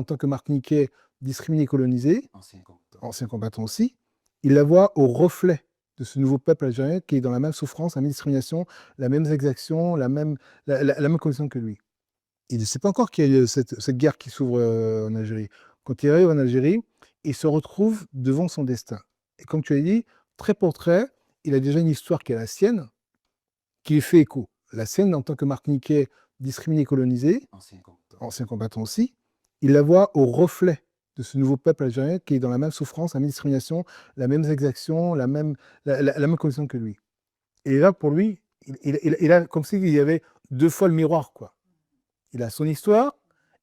en tant que Martiniquais discriminé et colonisé, Ancien combattant. ancien combattant aussi, il la voit au reflet de ce nouveau peuple algérien qui est dans la même souffrance, la même discrimination, la même exaction, la même condition que lui. Il ne sait pas encore qu'il y a eu cette guerre qui s'ouvre en Algérie. Quand il arrive en Algérie, il se retrouve devant son destin. Et comme tu as dit, trait pour trait, il a déjà une histoire qui est la sienne, qui lui fait écho. La sienne en tant que Martiniquais discriminé et colonisé, ancien combattant aussi, il la voit au reflet de ce nouveau peuple algérien qui est dans la même souffrance, la même discrimination, la même exaction, la même condition que lui. Et là, pour lui, il a comme s'il y avait deux fois le miroir, quoi. Il a son histoire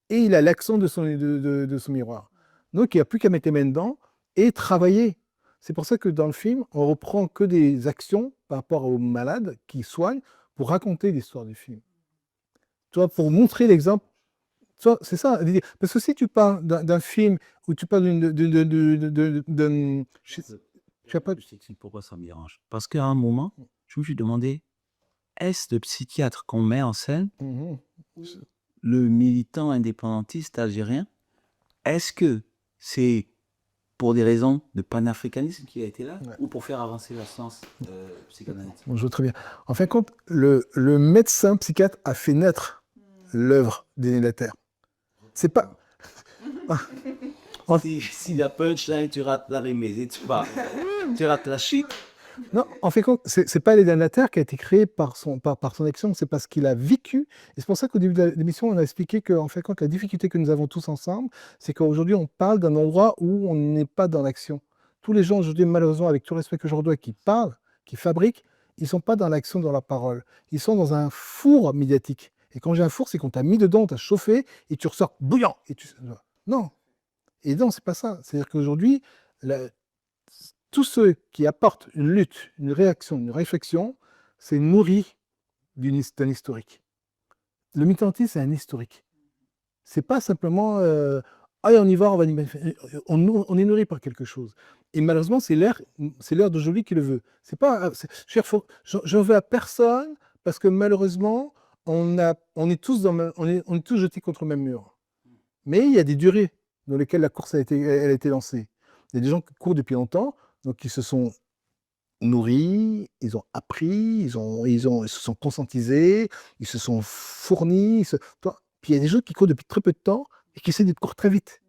et il a l'accent de son miroir. Donc, il n'y a plus qu'à mettre les mains dedans et travailler. C'est pour ça que dans le film, on reprend que des actions par rapport aux malades qui soignent pour raconter l'histoire du film. Tu vois, pour montrer l'exemple. C'est ça. Parce que si tu parles d'un film où tu parles je sais pas. Je t'explique pourquoi ça me dérange. Parce qu'à un moment, je me suis demandé, est-ce le psychiatre qu'on met en scène, le militant indépendantiste algérien, est-ce que c'est pour des raisons de panafricanisme qu'il a été là, ou pour faire avancer la science psychanalytique? Bon, je vois très bien. En fin de compte, le médecin psychiatre a fait naître l'œuvre d'Aîné la Terre. C'est pas. Si la punchline, tu rates la remise, tu rates la chute. Non, en fait, c'est pas l'Aîné la Terre qui a été créé par son action, c'est parce qu'il a vécu. Et c'est pour ça qu'au début de l'émission, on a expliqué qu'en fait, la difficulté que nous avons tous ensemble, c'est qu'aujourd'hui, on parle d'un endroit où on n'est pas dans l'action. Tous les gens aujourd'hui, malheureusement, avec tout le respect que je leur dois, qui parlent, qui fabriquent, ils ne sont pas dans l'action, dans la parole. Ils sont dans un four médiatique. Et quand j'ai un four, c'est qu'on t'a mis dedans, on t'a chauffé, et tu ressors bouillant. Non. Et non, c'est pas ça. C'est-à-dire qu'aujourd'hui, tous ceux qui apportent une lutte, une réaction, une réflexion, c'est nourri d'un historique. Le militantisme, c'est un historique. C'est pas simplement allez, on y va, on va y manifester. On est nourri par quelque chose. Et malheureusement, c'est l'ère d'aujourd'hui qui le veut. C'est pas, je veux à personne parce que malheureusement, on est tous on est tous jetés contre le même mur. Mais il y a des durées dans lesquelles la course elle a été lancée. Il y a des gens qui courent depuis longtemps, donc ils se sont nourris, ils ont appris, ils se sont conscientisés, ils se sont fournis. Puis il y a des gens qui courent depuis très peu de temps et qui essaient de courir très vite.